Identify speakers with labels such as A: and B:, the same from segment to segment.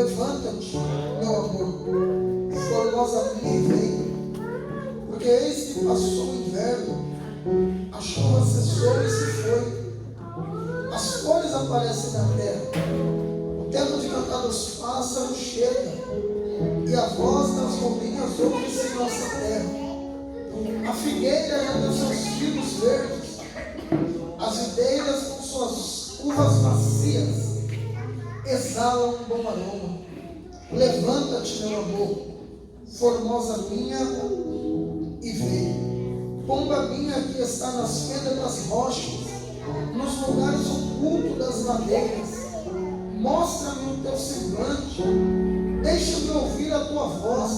A: Levanta-te, meu amor, formosa minha e vem, porque eis que passou o inverno, a chuva cessou e se foi, as flores aparecem na terra, o tempo de cantar dos pássaros chega, e a voz das rolinhas ouve-se em nossa terra. A figueira já tem seus figos verdes, as videiras com suas uvas macias exalam um bom aroma. Levanta-te, meu amor, formosa minha, e vê. Pomba minha que está nas fendas das rochas, nos lugares ocultos das ladeiras, mostra-me o teu semblante, deixa-me ouvir a tua voz,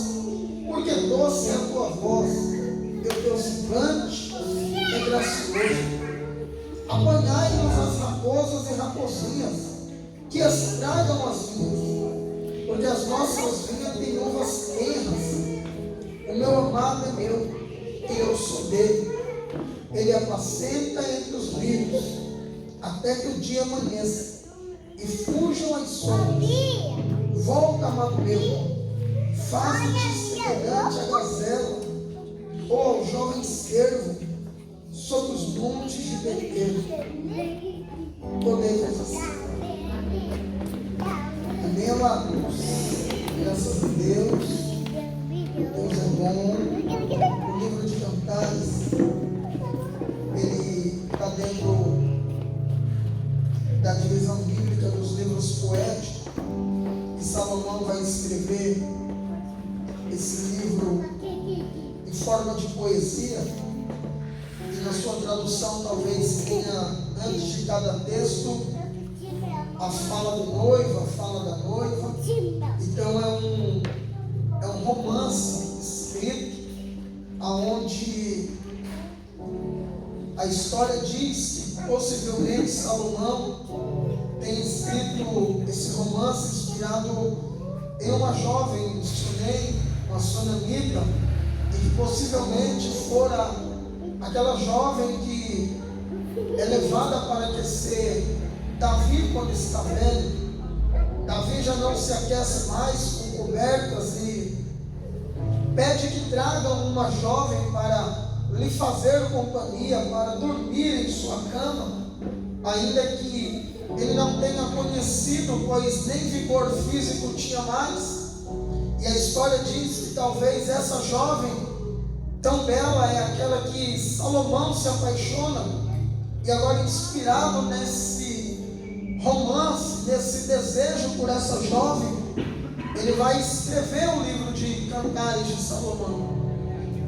A: porque doce é a tua voz, e o teu semblante é gracioso. Apanhai-nos as raposas e raposinhas, que estragam as vinhas, porque as nossas vinhas têm uvas tenras. O meu amado é meu, e eu sou dele. Ele apacenta entre os lírios, até que o dia amanheça, e fujam as sombras. Volta, amado meu, faze-te semelhante à gazela, ou ao jovem cervo, sobre os montes de Betel. Podemos assim. Amém, amados? Graças a Deus. Deus é bom. O livro de Cantares, ele está dentro da divisão bíblica dos livros poéticos. E Salomão vai escrever esse livro em forma de poesia. E na sua tradução talvez tenha, antes de cada texto, a fala do noivo, a fala da noiva. Então é um romance escrito aonde a história diz que possivelmente Salomão tem escrito esse romance inspirado em uma jovem Sunem, uma sunamita, e que possivelmente fora aquela jovem que é levada para aquecer Davi quando está velho. Davi já não se aquece mais com cobertas e pede que tragam uma jovem para lhe fazer companhia, para dormir em sua cama, ainda que ele não tenha conhecido, pois nem vigor físico tinha mais. E a história diz que talvez essa jovem tão bela é aquela que Salomão se apaixona, e agora inspirado nesse romance, nesse desejo por essa jovem, ele vai escrever o livro de Cantares de Salomão.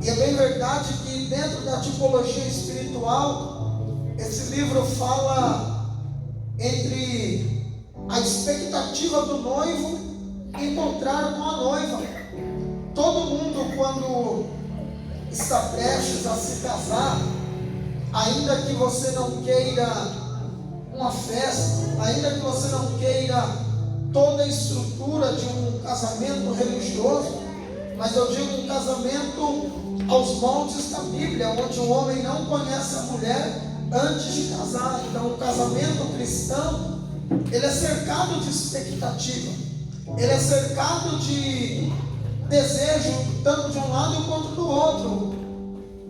A: E é bem verdade que dentro da tipologia espiritual, esse livro fala entre a expectativa do noivo encontrar com a noiva. Todo mundo, quando está prestes a se casar, ainda que você não queira uma festa, ainda que você não queira toda a estrutura de um casamento religioso, mas eu digo um casamento aos moldes da Bíblia, onde o homem não conhece a mulher antes de casar. Então o casamento cristão, ele é cercado de expectativa, ele é cercado de desejo, tanto de um lado quanto do outro.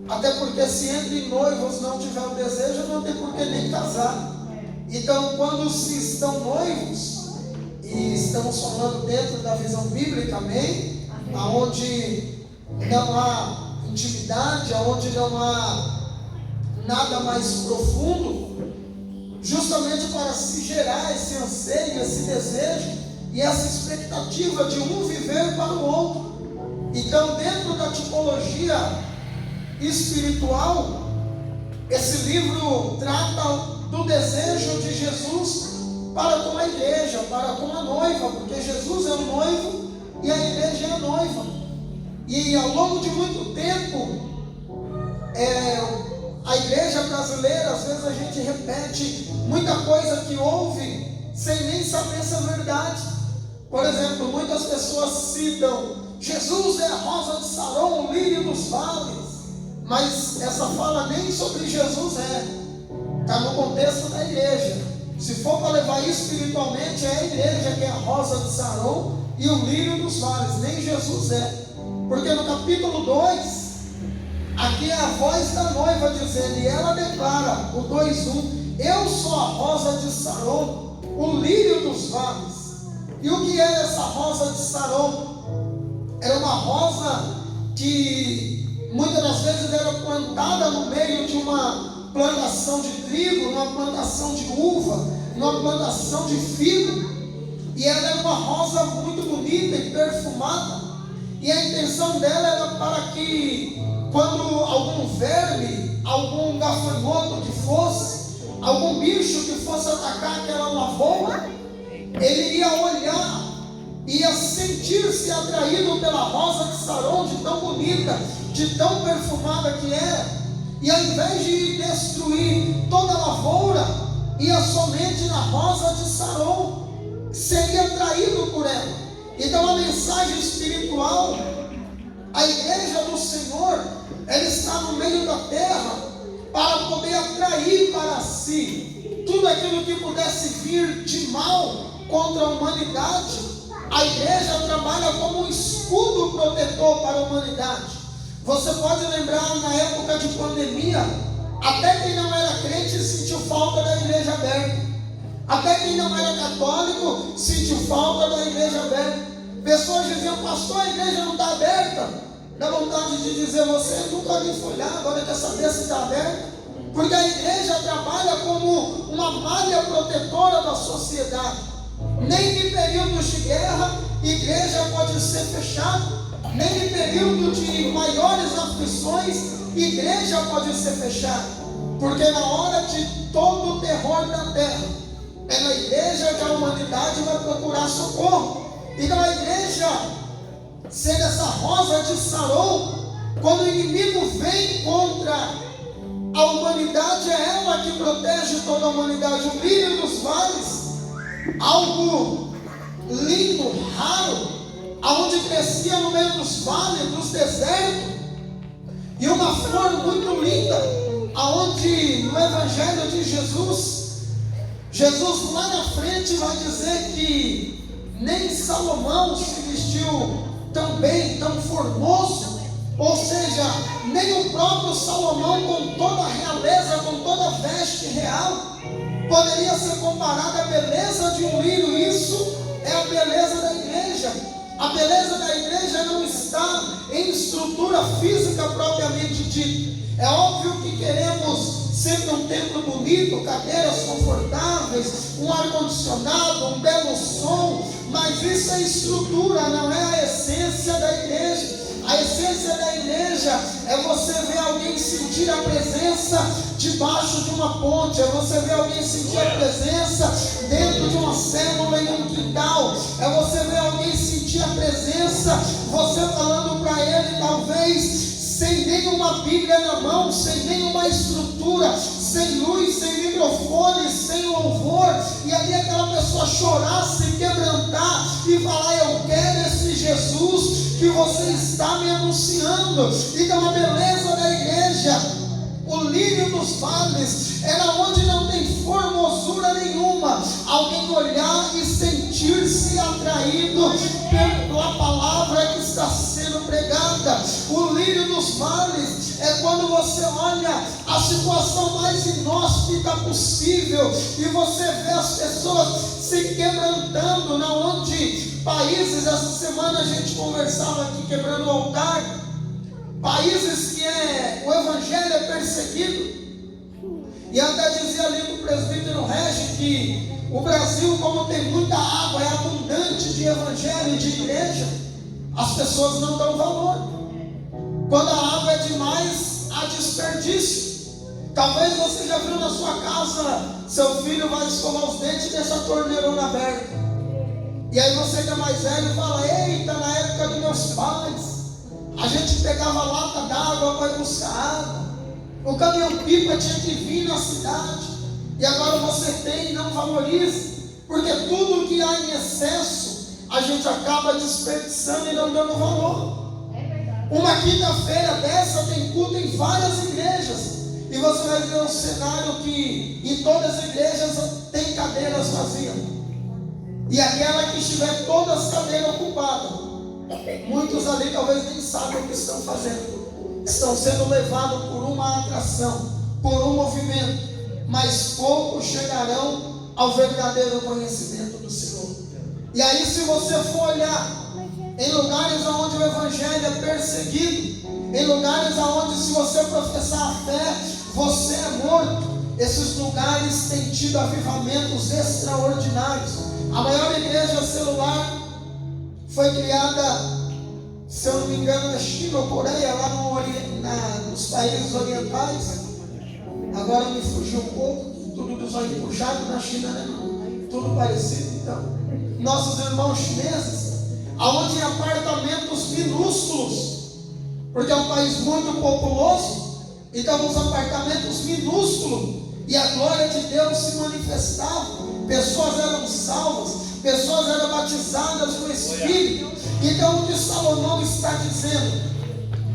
A: Até porque se entre noivos não tiver o desejo, não tem por que nem casar. Então, quando se estão noivos, e estamos falando dentro da visão bíblica, amém? Aonde não há intimidade, aonde não há nada mais profundo, justamente para se gerar esse anseio, esse desejo e essa expectativa de um viver para o outro. Então, dentro da tipologia espiritual, esse livro trata do desejo de Jesus para com a igreja, para com a noiva, porque Jesus é o noivo e a igreja é a noiva. E ao longo de muito tempo, a igreja brasileira, às vezes a gente repete muita coisa que ouve sem nem saber se é verdade. Por exemplo, muitas pessoas citam: Jesus é a rosa de Saron, o lírio dos vales. Mas essa fala nem sobre Jesus está no contexto da igreja. Se for para levar espiritualmente, é a igreja que é a rosa de Saron, e o lírio dos vales. Nem Jesus é. Porque no capítulo 2, aqui é a voz da noiva dizendo, e ela declara, o 2:1, eu sou a rosa de Saron, o lírio dos vales. E o que era essa rosa de Saron? Era uma rosa que muitas das vezes era plantada no meio de uma plantação de trigo, numa plantação de uva, numa plantação de figo. E ela era uma rosa muito bonita e perfumada. E a intenção dela era para que, quando algum verme, algum gafanhoto que fosse, algum bicho que fosse atacar aquela lavoura, ele ia olhar, ia sentir-se atraído pela rosa de Saron, de tão bonita, de tão perfumada que era. E ao invés de destruir toda a lavoura, ia somente na rosa de Saron, seria atraído por ela. Então a mensagem espiritual, a igreja do Senhor, ela está no meio da terra para poder atrair para si tudo aquilo que pudesse vir de mal contra a humanidade. A igreja trabalha como um escudo protetor para a humanidade. Você pode lembrar na época de pandemia, até quem não era crente sentiu falta da igreja aberta. Até quem não era católico sentiu falta da igreja aberta. Pessoas diziam, pastor, a igreja não está aberta. Dá vontade de dizer, você nunca me foi lá, agora quer saber se está aberta? Porque a igreja trabalha como uma malha protetora da sociedade. Nem em períodos de guerra, igreja pode ser fechada. Nem em período de maiores aflições, igreja pode ser fechada. Porque na hora de todo o terror da terra, é na igreja que a humanidade vai procurar socorro. Então a igreja, sendo essa rosa de Saron, quando o inimigo vem contra a humanidade, é ela que protege toda a humanidade. O lírio dos vales, algo lindo, raro, aonde crescia no meio dos vales, dos desertos, e uma flor muito linda, aonde no Evangelho de Jesus lá na frente vai dizer que nem Salomão se vestiu tão bem, tão formoso. Ou seja, nem o próprio Salomão, com toda a realeza, com toda a veste real, poderia ser comparada à beleza de um lírio. Isso é a beleza da igreja. A beleza da igreja não está em estrutura física propriamente dita. É óbvio que queremos sempre um templo bonito, cadeiras confortáveis, um ar-condicionado, um belo som, mas isso é estrutura, não é a essência da igreja. A essência da igreja é você ver alguém sentir a presença debaixo de uma ponte, é você ver alguém sentir a presença dentro de uma célula em um quintal, é você ver alguém sentir a presença, você falando para ele, talvez sem nenhuma Bíblia na mão, sem nenhuma estrutura, sem luz, sem microfone, sem louvor, e ali aquela pessoa chorar, se quebrantar e falar, eu quero esse Jesus que você está me anunciando. Então a beleza da igreja, o lírio dos vales, era onde não tem formosura nenhuma, alguém olhar e sentir-se atraído pela palavra que está sendo pregada. O lírio dos vales é quando você olha a situação mais inóspita possível e você vê as pessoas se quebrantando, na onde países, essa semana a gente conversava aqui quebrando o altar, países que o evangelho é perseguido. E até dizia ali do presbítero Regi que o Brasil, como tem muita água, é abundante de evangelho e de igreja, as pessoas não dão valor. Quando a água é demais, há desperdício. Talvez você já viu na sua casa, seu filho vai escovar os dentes e deixa a torneirona aberta. E aí você que é mais velho fala, eita, na época dos meus pais, a gente pegava lata d'água para ir buscar água. O caminhão-pipa tinha que vir na cidade. E agora você tem e não valoriza. Porque tudo que há em excesso, a gente acaba desperdiçando e não dando valor. Uma quinta-feira dessa tem culto em várias igrejas. E você vai ver um cenário que em todas as igrejas tem cadeiras vazias. E aquela que estiver todas as cadeiras ocupadas, Muitos ali talvez nem sabem o que estão fazendo. Estão sendo levados por uma atração, por um movimento, mas poucos chegarão ao verdadeiro conhecimento do Senhor. E aí, se você for olhar em lugares onde o evangelho é perseguido, em lugares onde, se você professar a fé, você é morto, esses lugares têm tido avivamentos extraordinários. A maior igreja celular foi criada, se eu não me engano, na China ou Coreia, lá nos países orientais. Agora me fugiu um pouco, tudo dos olhos puxados na China, né? Tudo parecido. Então, nossos irmãos chineses, aonde em apartamentos minúsculos, porque é um país muito populoso, então os apartamentos minúsculos, e a glória de Deus se manifestava, pessoas eram salvas, pessoas eram batizadas no Espírito. Então o que Salomão está dizendo,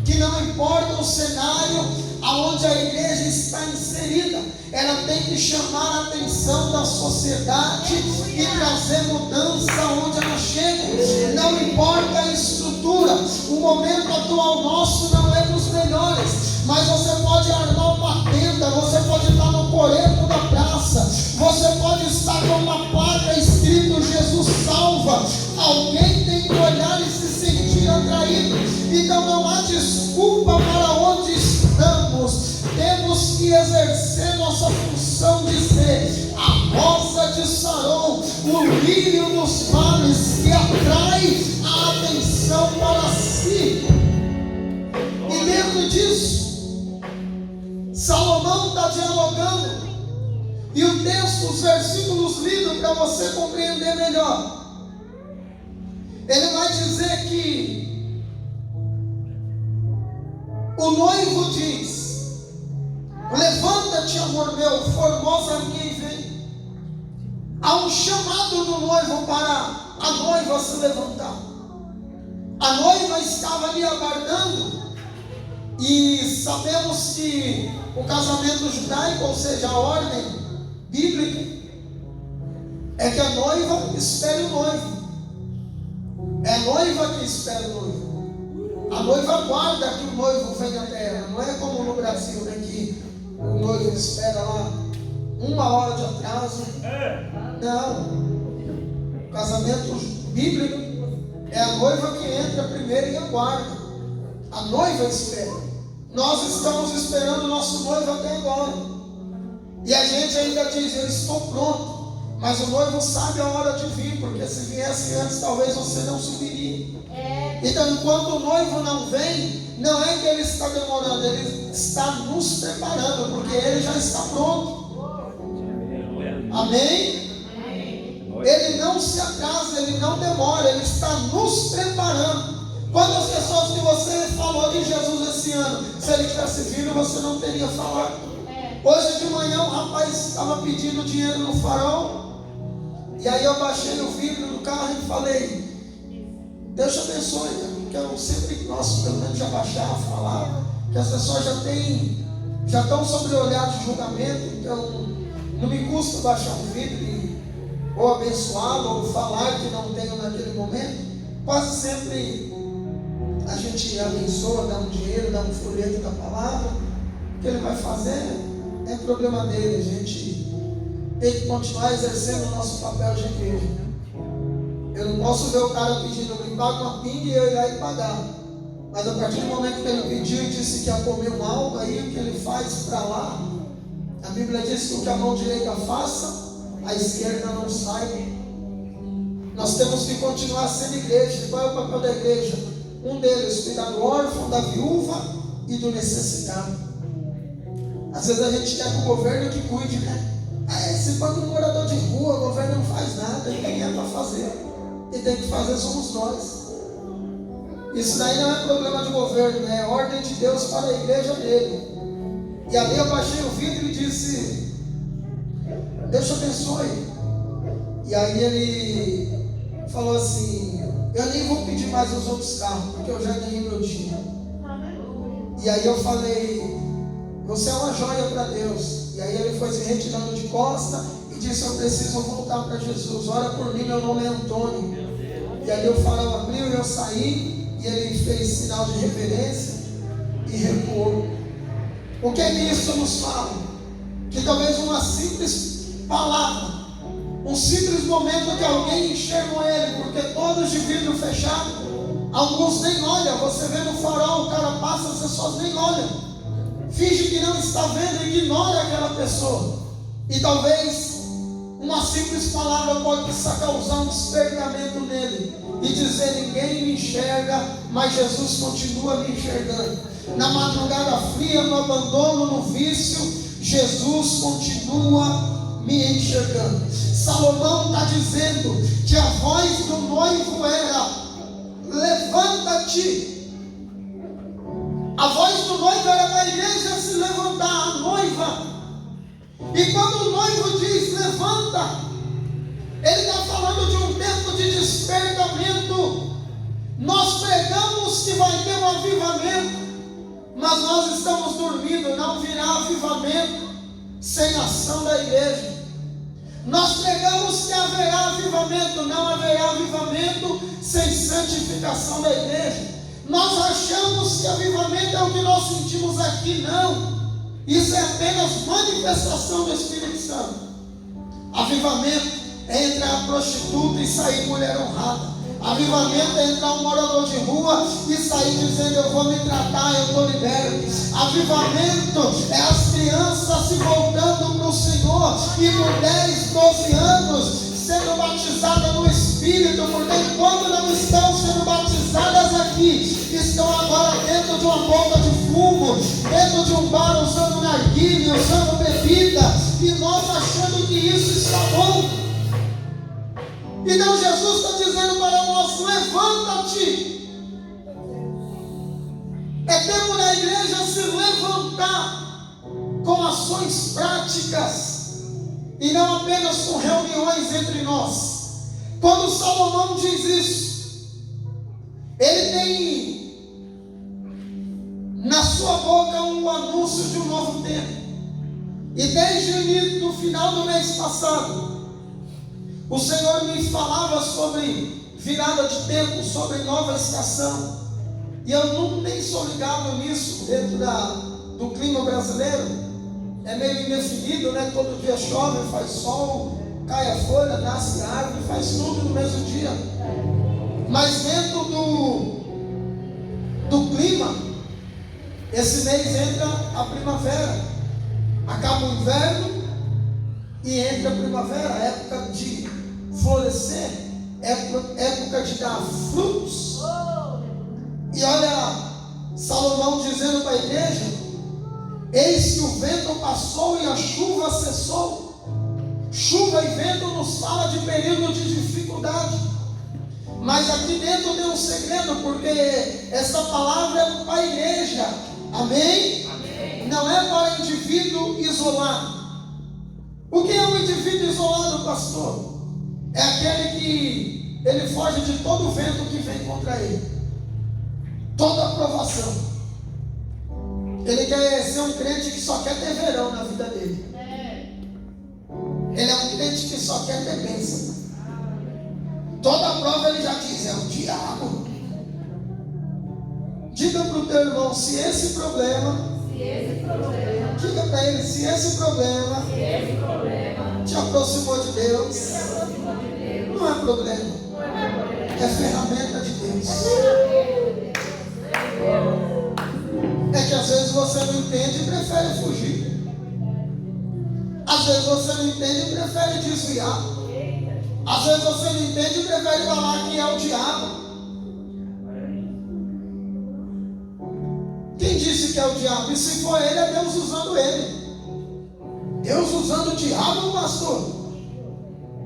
A: que não importa o cenário aonde a igreja está inserida, ela tem que chamar a atenção da sociedade e trazer mudança onde ela chega. Não importa a estrutura, o momento atual nosso não é dos melhores, mas você pode armar uma tenda, você pode estar no coreto da praça, você pode estar com uma placa escrito Jesus salva. Alguém tem que olhar e se sentir atraído. Então não há desculpa para onde estamos. Temos que exercer nossa função de ser a rosa de Saron, o lírio dos vales, que atrai a atenção para si. E dentro disso, Salomão está dialogando, e o texto, os versículos lidos para você compreender melhor. Ele vai dizer que o noivo diz: levanta-te, amor meu, formosa minha, e vem. Há um chamado do noivo para a noiva se levantar. A noiva estava ali aguardando, e sabemos que o casamento judaico, ou seja, a ordem bíblica, é que a noiva espere o noivo. É a noiva que espera o noivo. A noiva aguarda que o noivo venha até ela. Não é como no Brasil, né, que o noivo espera lá 1 hora de atraso. Não. O casamento bíblico é a noiva que entra primeiro e aguarda. A noiva espera. Nós estamos esperando o nosso noivo até agora. E a gente ainda diz: eu estou pronto. Mas o noivo sabe a hora de vir, porque se viesse antes, talvez você não subiria. Então, enquanto o noivo não vem, não é que ele está demorando, ele está nos preparando, porque ele já está pronto. Amém? Ele não se atrasa, ele não demora, ele está nos preparando. Quantas pessoas que você falou de Jesus esse ano, se ele tivesse vindo, você não teria falado? Hoje de manhã, um rapaz estava pedindo dinheiro no farol. E aí eu baixei o vidro do carro e falei: Deus te abençoe, porque eu sempre gosto, pelo menos, de abaixar, falar, que as pessoas já estão sobre o olhar de julgamento, então não me custa baixar um vidro e ou abençoá-lo, ou falar que não tenho naquele momento. Quase sempre a gente abençoa, dá um dinheiro, dá um folheto da palavra. O que ele vai fazer é problema dele. A gente tem que continuar exercendo o nosso papel de igreja. Eu não posso ver o cara pedindo: me paga uma pinga, e eu ir lá e pagar. Mas a partir do momento que ele pediu e disse que ia comer um algo, aí o que ele faz para lá, a Bíblia diz que o que a mão direita faça, a esquerda não saiba. Nós temos que continuar sendo igreja. Qual é o papel da igreja? Um deles, cuidar do órfão, da viúva e do necessitado. Às vezes a gente quer que o governo que cuide, né? Se quando um morador de rua, o governo não faz nada, ninguém é para fazer. Quem tem que fazer somos nós. Isso daí não é problema de governo, é ordem de Deus para a igreja dele. E ali eu baixei o vidro e disse: Deus te abençoe. E aí ele falou assim: eu nem vou pedir mais os outros carros, porque eu já ganhei meu dia. E aí eu falei: você é uma joia para Deus. E aí ele foi se retirando de costa e disse: eu preciso voltar para Jesus, ora por mim, meu nome é Antônio. E aí o farol abriu e eu saí. e ele fez sinal de reverência e recuou. O que é que isso nos fala? Que talvez uma simples palavra, um simples momento que alguém enxergou ele, porque todos de vidro fechado, alguns nem olham. Você vê no farol, o cara passa, as pessoas nem olham, finge que não está vendo, ignora aquela pessoa. E talvez uma simples palavra pode causar um despertamento nele e dizer: ninguém me enxerga, mas Jesus continua me enxergando. Na madrugada fria, no abandono, no vício, Jesus continua me enxergando. Salomão está dizendo que a voz do noivo era: levanta-te. A voz do noivo era para a igreja se levantar, a noiva. E quando o noivo diz levanta, ele está falando de um tempo de despertamento. Nós pregamos que vai ter um avivamento, mas nós estamos dormindo. Não virá avivamento sem ação da igreja. Nós pregamos que haverá avivamento, não haverá avivamento sem santificação da igreja. Nós achamos que avivamento é o que nós sentimos aqui. Não, isso é apenas manifestação do Espírito Santo. Avivamento é entrar a prostituta e sair mulher honrada. Avivamento é entrar um morador de rua e sair dizendo: eu vou me tratar, eu estou liberto. Avivamento é as crianças se voltando para o Senhor e por 10, 12 anos sendo batizadas no Espírito, porque enquanto não estão sendo batizadas aqui, estão agora dentro de uma boca de fumo, dentro de um bar usando narguilha, usando bebida, e nós achando que isso está bom. Então Jesus está dizendo para nós: levanta-te. É tempo da igreja se levantar com ações práticas e não apenas com reuniões entre nós. Quando Salomão diz isso, ele tem na sua boca um anúncio de um novo tempo. E desde o início, no final do mês passado, o Senhor me falava sobre virada de tempo, sobre nova estação. E eu nem sou ligado nisso dentro do clima brasileiro. É meio indefinido, né? Todo dia chove, faz sol, cai a folha, nasce a árvore, faz tudo no mesmo dia. Mas dentro do clima, esse mês entra a primavera. Acaba o inverno e entra a primavera, época de florescer, época de dar frutos. E olha Salomão dizendo para a igreja: eis que o vento passou e a chuva cessou. Chuva e vento nos fala de período de dificuldade. Mas aqui dentro tem um segredo, porque essa palavra é para a igreja. Amém? Amém? Não é para indivíduo isolado. O que é um indivíduo isolado, pastor? É aquele que ele foge de todo vento que vem contra ele, toda aprovação. Ele quer ser um crente que só quer ter verão na vida dele. Ele é um crente que só quer ter bênção. Toda prova ele já diz: é o diabo. Diga para o teu irmão: se esse problema, diga para ele: se esse problema te aproximou de Deus, não é problema, é ferramenta de Deus. É que às vezes você não entende e prefere fugir. Às vezes você não entende e prefere desviar. Às vezes você não entende e prefere falar que é o diabo. Quem disse que é o diabo? E se for ele, é Deus usando ele. Deus usando o diabo, pastor?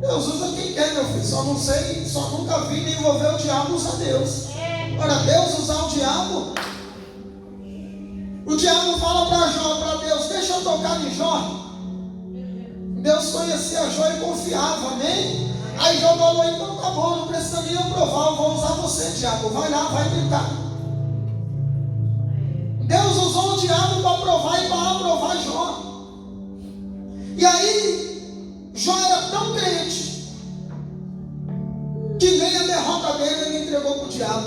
A: Deus usa quem quer, meu filho. Só não sei, só nunca vi nem envolver o diabo usar Deus. Ora, Deus usar o diabo? O diabo fala para Jó, para Deus: deixa eu tocar em Jó. Deus conhecia Jó e confiava, amém? Aí Jó falou: então tá bom, não precisa nem eu provar, eu vou usar você, diabo. Vai lá, vai tentar. Deus usou o diabo para provar e para aprovar Jó. E aí Jó era tão crente que nem a derrota dele ele entregou para o diabo.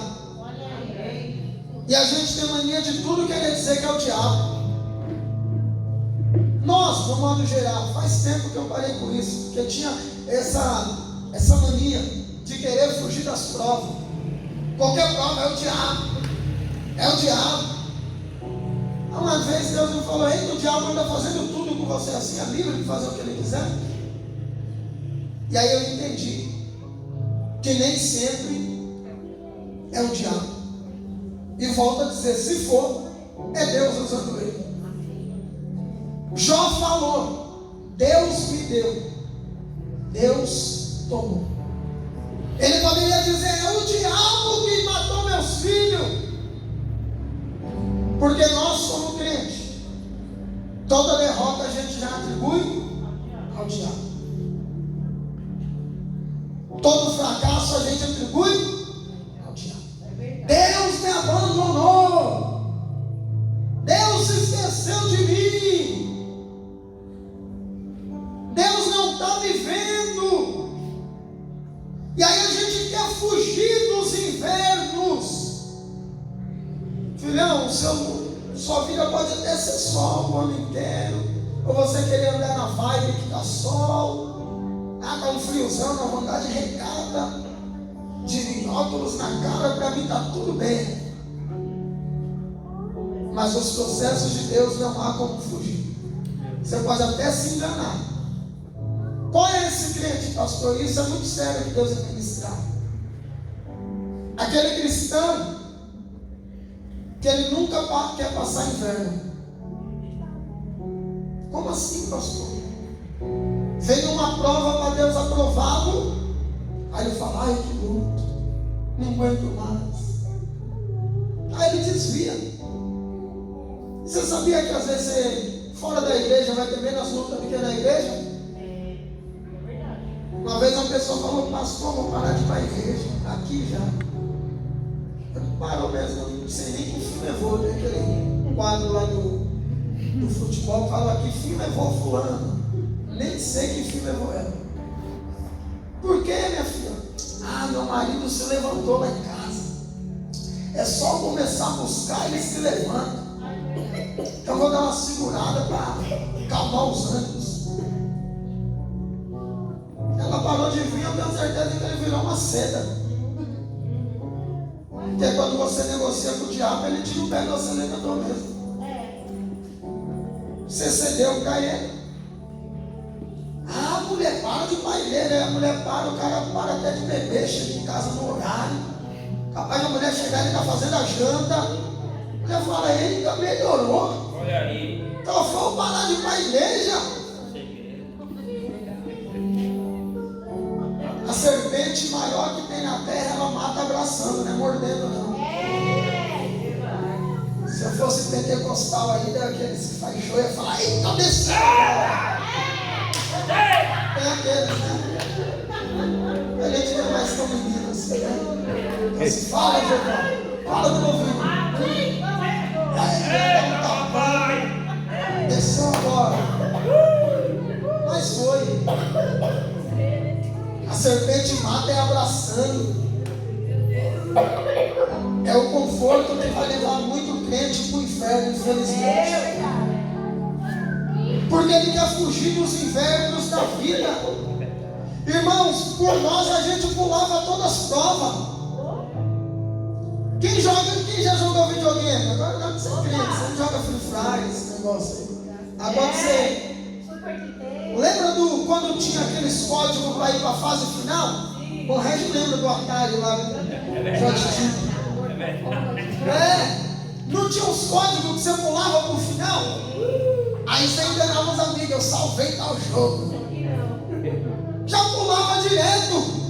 A: E a gente tem mania de tudo querer dizer que é o diabo. Nós, no modo geral, faz tempo que eu parei com isso, porque tinha essa mania de querer fugir das provas. Qualquer prova é o diabo. É o diabo. Uma vez Deus me falou: ei, o diabo anda fazendo tudo com você assim, é livre de fazer o que ele quiser. E aí eu entendi que nem sempre é o diabo. E volto a dizer, se for, é Deus usando ele. Jó falou: Deus me deu, Deus tomou. Ele poderia dizer: é o diabo que matou meus filhos. Porque nós somos crentes. Toda derrota a gente já atribui ao diabo. Todo fracasso a gente atribui ao diabo. Deus me abandonou. Deus se esqueceu de mim. Deus não está me vendo. E aí a gente quer fugir dos invernos. Filhão, sua vida pode até ser sol o ano inteiro. Ou você querer andar na vibe que dá sol. Tá um friozão, na vontade recada, de óculos na cara, para mim está tudo bem. Mas os processos de Deus não há como fugir. Você pode até se enganar. Qual é esse crente, pastor? Isso é muito sério que Deus vai ministrar. Aquele cristão que ele nunca quer passar inverno. Como assim, pastor? Vem uma prova para Deus aprová-lo. Aí ele fala: ai, que luto, não aguento mais. Aí ele desvia. Você sabia que às vezes você, fora da igreja, vai ter menos luta do que na igreja? Uma vez uma pessoa falou: pastor, vou parar de ir para a igreja. Aqui já. Eu parou mesmo, eu não sei nem que fim levou. Tem aquele quadro lá do futebol que fala: que fim levou fulano. Nem sei que fim levou ela. Por que, minha filha? Ah, meu marido se levantou lá em casa. É só começar a buscar, ele se levanta. Então eu vou dar uma segurada para calmar os ânimos. Ela parou de vir, eu tenho certeza que ele virou uma seda. Porque quando você negocia com o diabo, ele tira o pé do acelerador mesmo. Você cedeu, cai ele. Ah, a mulher para de ir para a igreja, a mulher para, o cara para até de beber, chega em casa no horário. Capaz da mulher chegar, ele está fazendo a janta. A mulher fala: ele ainda melhorou.
B: Olha aí.
A: Então foi parar de ir para a igreja. A serpente maior que tem na terra, ela mata abraçando, não é mordendo não. Se eu fosse pentecostal ainda, aquele se faixou, ia falar: eita, desceu. Tem aqueles, né? A gente não é mais tão menino assim, né? Então se fala, Jordão, fala do ouvido. Aí dá um tapão. Desceu agora. Mas foi. A serpente mata é abraçando. É o conforto que vai levar muito crente para o inferno, infelizmente. Porque ele quer fugir dos invernos da vida. Irmãos, por nós a gente pulava todas as provas. Quem já jogou videogame? Agora não ser crente, você não joga Free Fire, esse negócio aí. Agora você lembra quando tinha aqueles códigos para ir para a fase final? O Regi lembra do Atari lá, não tinha os códigos que você pulava para o final? Aí você enganava os amigos: eu salvei tal jogo. Já pulava direto.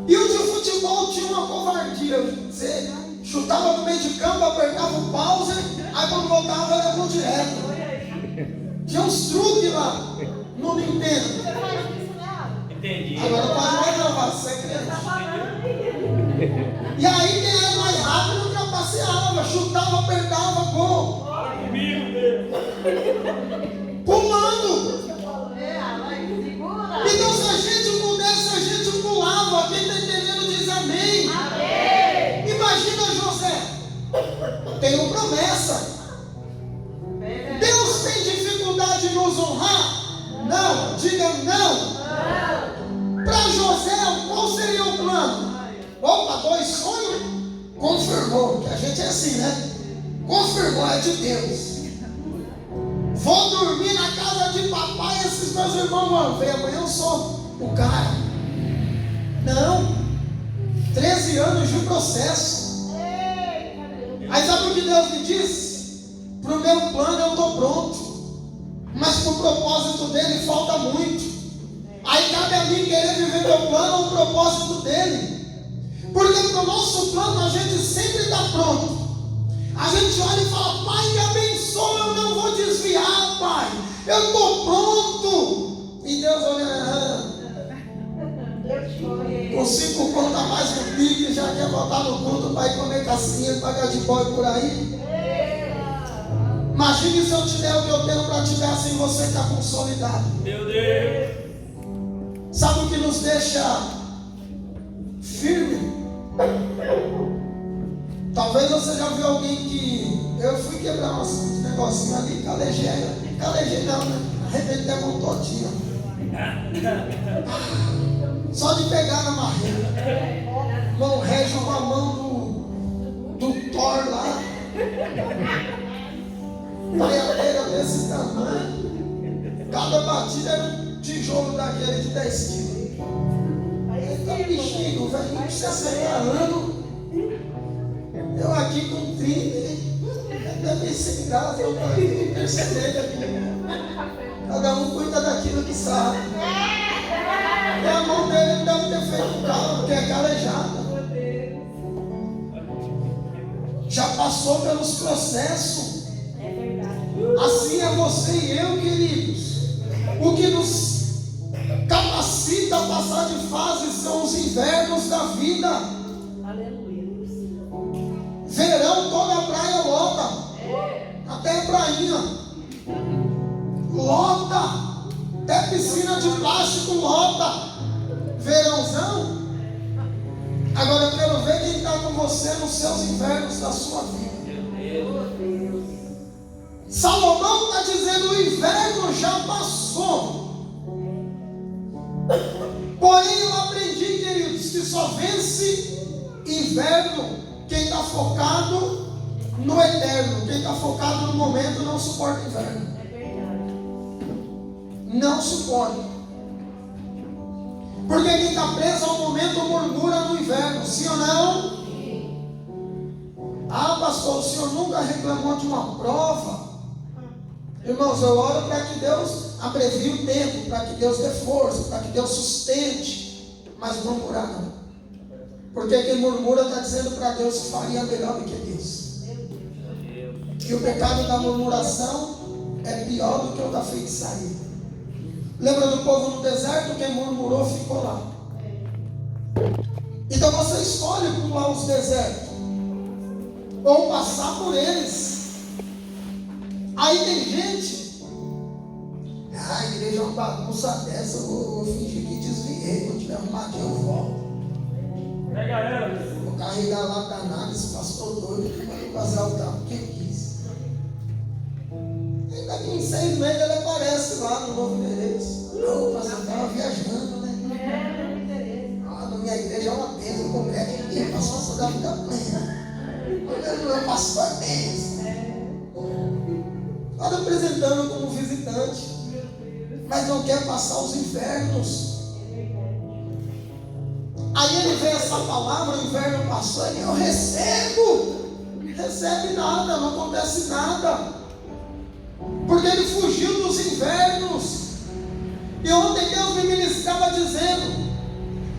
A: E o de futebol tinha uma covardia. Você chutava no meio de campo, apertava o pause, aí quando voltava era gol direto. Tinha uns truques lá no Nintendo.
B: Entendi.
A: Agora pode mais gravar, você é criança. E aí quem era mais rápido ultrapasseava, chutava, apertava, gol. Pulando. Então se a gente pudesse, a gente pulava. Quem está entendendo diz amém. Imagina José. essa? Deus tem dificuldade em nos honrar? Não, diga não. Para José, qual seria o plano? Opa, 2 sonhos? Confirmou, que a gente é assim, né? Confirmou, é de Deus. Vou dormir na casa de papai, esses meus irmãos vão ver, amanhã eu sou o cara. Não, 13 anos de processo. Aí sabe o que Deus me disse? Para o meu plano eu estou pronto, mas para o propósito dele falta muito. Aí cabe a mim querer viver meu plano ou o propósito dele. Porque para o nosso plano a gente sempre está pronto. A gente olha e fala: Pai, me abençoa, eu não vou desviar, Pai, eu estou pronto. E Deus olha, com 5 contas a mais no pique, já quer botar no culto para ir comer cassinha, pagar de boy por aí. Imagine se eu te der o que eu tenho para te dar sem você estar consolidado.
B: Meu Deus.
A: Sabe o que nos deixa firme? Talvez você já viu alguém que... Eu fui quebrar uns negocinhos ali, calejei não, né? Arrebentei a mão todinha. Só de pegar na marreta. Mão rege com a mão do Thor lá. Taiadeira desse tamanho. Cada batida era um tijolo daquele de 10 quilos. Aí tá bichinho, velho, de 60 anos. Eu aqui com 30. Deve ser graça, eu não perceber aqui. Cada um cuida daquilo que sabe. E a mão dele não deve ter feito um carro, porque é calejada. Já passou pelos processos. Assim é você e eu, queridos. O que nos capacita a passar de fase são os invernos da vida.
C: Aleluia.
A: Verão, toda a praia lota. Até a prainha lota. Até piscina de plástico lota. Verãozão. Agora eu quero ver quem está com você nos seus invernos da sua vida. Salomão está dizendo: o inverno já passou. Porém eu aprendi, queridos, que só vence inverno quem está focado no eterno. Quem está focado no momento não suporta inverno. Não suporta. Porque quem está preso ao momento murmura no inverno. Sim ou não? Ah, pastor, o senhor nunca reclamou de uma prova? Irmãos, eu oro para que Deus abrevie o tempo, para que Deus dê força, para que Deus sustente. Mas murmurar não. Porque quem murmura está dizendo para Deus que faria melhor do que Deus. Que o pecado da murmuração é pior do que o da feitiçaria. Lembra do povo no deserto? Quem murmurou ficou lá. Então você escolhe pular os desertos ou passar por eles. Aí tem gente: a igreja é uma bagunça dessa, eu vou fingir que desviei, quando tiver arrumadinho eu volto.
B: Pega ela.
A: Vou carregar lá danado, esse pastor doido que vai fazer o carro que quis. E daqui em 6 meses ele aparece lá no novo endereço. Não, pastor, eu estava viajando, né? Ah, na minha igreja é uma bênção, como é que é? Pastor da vida plena. Meu pastor é bênção. Está apresentando como visitante, mas não quer passar os invernos. Aí ele vê essa palavra, o inverno passou, e eu recebo. Recebe nada, não acontece nada. Porque ele fugiu dos invernos. E ontem Deus me ministrava dizendo: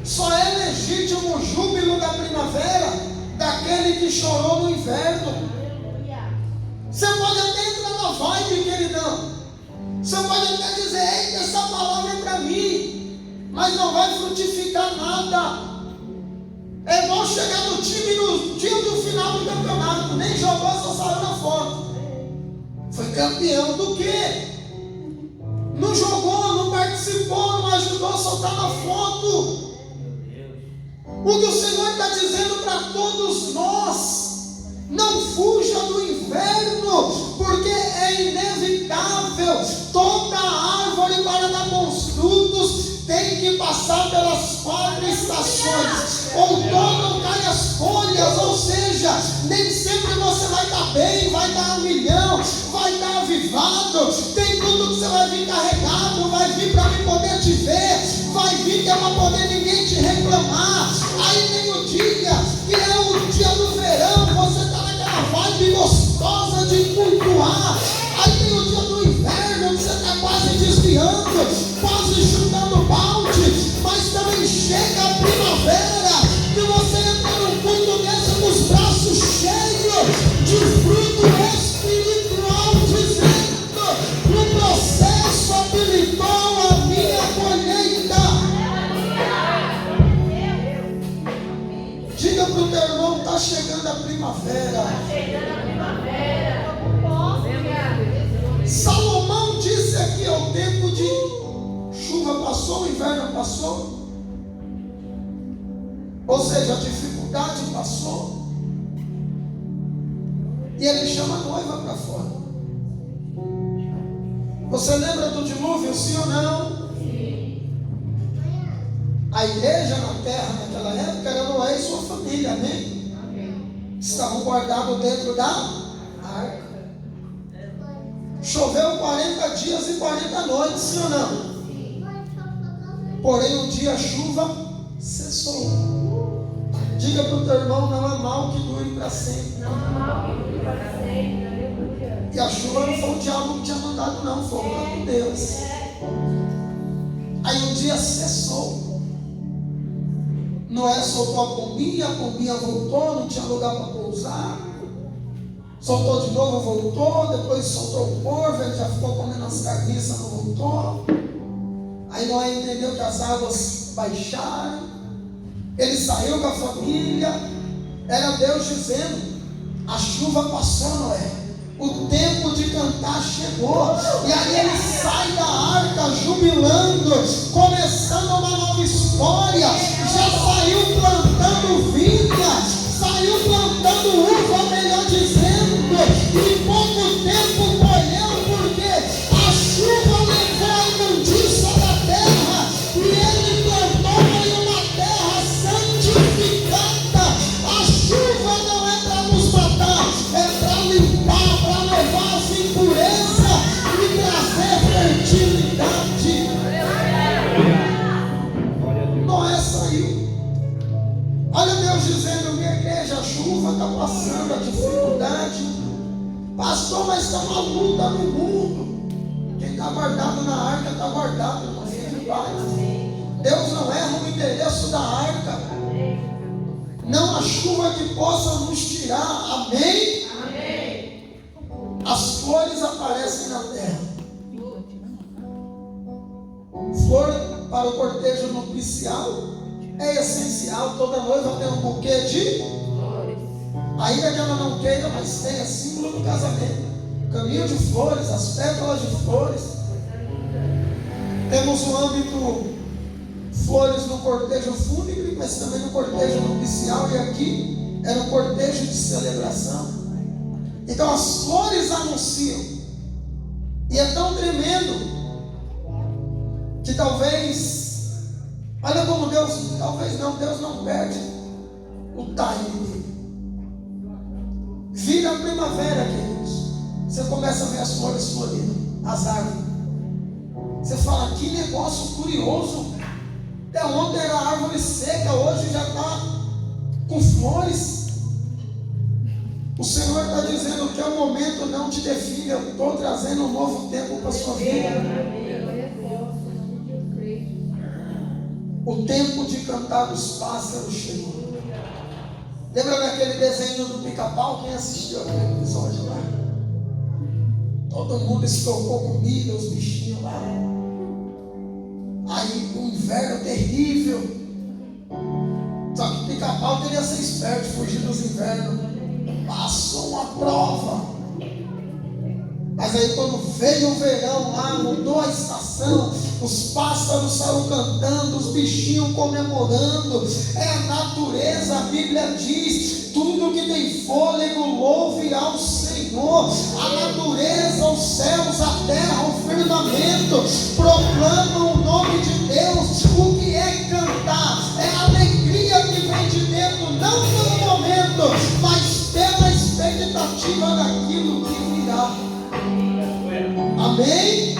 A: só é legítimo o júbilo da primavera daquele que chorou no inverno. Você pode até entrar na vibe, queridão. Você pode até dizer: eita, essa palavra é para mim. Mas não vai frutificar nada. É bom chegar no time no dia do final do campeonato. Nem jogou, só saiu na foto. Foi campeão do quê? Não jogou, não participou, não ajudou, só está na foto. O que o Senhor está dizendo para todos nós: não fuja do inverno. passar pelas 4 estações. Outono cai as folhas, ou seja, nem sempre você vai estar bem, vai estar 1 milhão, vai estar avivado. Tem tudo que você vai vir carregado, vai vir para mim poder te ver, vai vir que é para poder ninguém te reclamar. Aí tem o dia, que é o dia do verão, você está naquela vibe gostosa de cultuar. Aí tem o dia do inverno, que você está quase desviando, quase chutando balde. Mas também chega a primavera, que você entra num culto desse com os braços cheios de fruto espiritual, dizendo: o processo habilitou a minha colheita. Diga para o teu irmão: está chegando a primavera. Salomão disse aqui: é o tempo de chuva passou, o inverno passou. Ou seja, a dificuldade passou. E ele chama a noiva para fora. Você lembra do dilúvio, sim ou não? Sim. A igreja na terra naquela época era Noé e sua família, amém? Amém. Estavam guardados dentro da arca. Choveu 40 dias e 40 noites, sim ou não? Sim. Porém um dia a chuva cessou. Diga para o teu irmão: não há mal que dure para sempre. Não há mal que dure para sempre. Aleluia. E a chuva não foi o diabo que tinha mandado, não, foi o próprio Deus. Aí um dia cessou. Noé soltou a pombinha voltou, não tinha lugar para pousar. Soltou de novo, voltou. Depois soltou o corvo, ele já ficou comendo as carniças, não voltou. Aí Noé entendeu que as águas baixaram. Ele saiu com a família. Era Deus dizendo: a chuva passou, Noé, o tempo de cantar chegou. E aí ele sai da arca jubilando, começando uma nova história. Já saiu plantando vinha, saiu plantando uva, melhor dizendo, e em pouco tempo colheu, porque a chuva levou a imundícia da terra, e ele plantou em uma terra santificada. A chuva não é para nos matar, é para limpar, para levar as impurezas e trazer fertilidade. Noé saiu. Olha Deus dizendo: minha igreja, a chuva está passando, a dificuldade. Pastor, mas está uma luta no mundo. Quem está guardado na arca está guardado, irmão. Fique em paz. Deus não erra o endereço da arca. Não há chuva que possa nos tirar. Amém? Amém. As flores aparecem na terra. Flor para o cortejo nupcial é essencial. Toda noiva tem um buquê de flores. Ainda que ela não queira, mas tem, é símbolo do casamento. Caminho de flores, as pétalas de flores. Temos o âmbito flores no cortejo fúnebre, mas também no cortejo nupcial. E aqui era um cortejo de celebração. Então as flores anunciam. E é tão tremendo que talvez, olha como Deus, talvez não, Deus não perde o timing dele. Vira a primavera, queridos. Você começa a ver as flores florindo, as árvores. Você fala: que negócio curioso. Até ontem era árvore seca, hoje já está com flores. O Senhor está dizendo que é o momento, não te define. Eu estou trazendo um novo tempo para a sua vida. O tempo de cantar dos pássaros chegou. Lembra daquele desenho do Pica-Pau? Quem assistiu aquele episódio lá? Todo mundo estocou comida, os bichinhos lá. Aí um inverno terrível. Só que o Pica-Pau queria ser esperto, fugir dos invernos. Passou uma prova. Mas aí quando veio o verão lá, mudou a estação, os pássaros saíram cantando, os bichinhos comemorando. É a natureza, a Bíblia diz: tudo que tem fôlego louve ao Senhor. A natureza, os céus, a terra, o firmamento proclamam o nome de Deus. O que momento, mas pela expectativa daquilo que virá. Amém?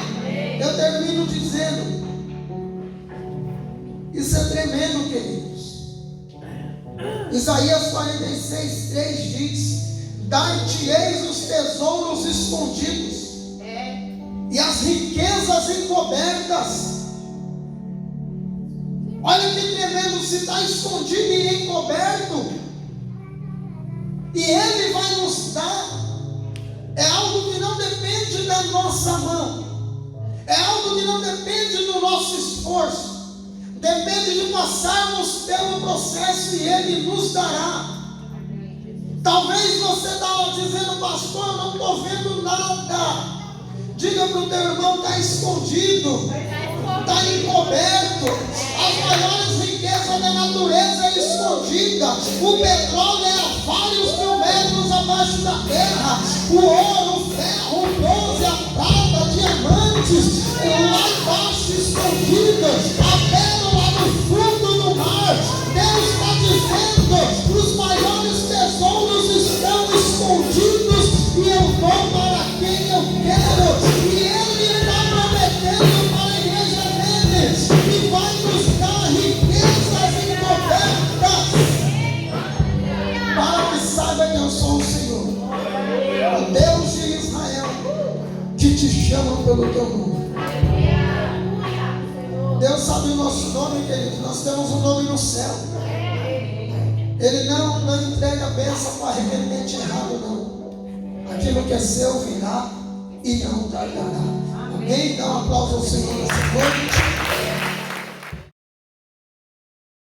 A: Eu termino dizendo, isso é tremendo, queridos. Isaías 46:3 diz: dar-te-eis os tesouros escondidos e as riquezas encobertas. Olha que tremendo, se está escondido e encoberto, e Ele vai nos dar, é algo que não depende da nossa mão, é algo que não depende do nosso esforço, depende de passarmos pelo processo e Ele nos dará. Talvez você está dizendo: pastor, eu não estou vendo nada. Diga para o teu irmão: está escondido, está encoberto. As maiores riquezas da natureza é escondida. O petróleo é a vários mil metros abaixo da terra. O ouro, o ferro, o bronze, a prata, diamantes, lá embaixo escondidos. A pérola no fundo do mar. Deus está dizendo: os maiores tesouros estão escondidos e eu dou para quem eu quero. E Ele está prometendo para a igreja dele que vai nos dar riquezas encobertas, para que saiba que eu sou o Senhor, o Deus de Israel, que te chama pelo teu nome. Deus sabe o nosso nome, queridos. Nós temos um nome no céu. Ele não entrega a bênção para arrependente errado, não. Aquilo que é seu virá e não tardará. Amém? Dá um aplauso ao Senhor nessa noite.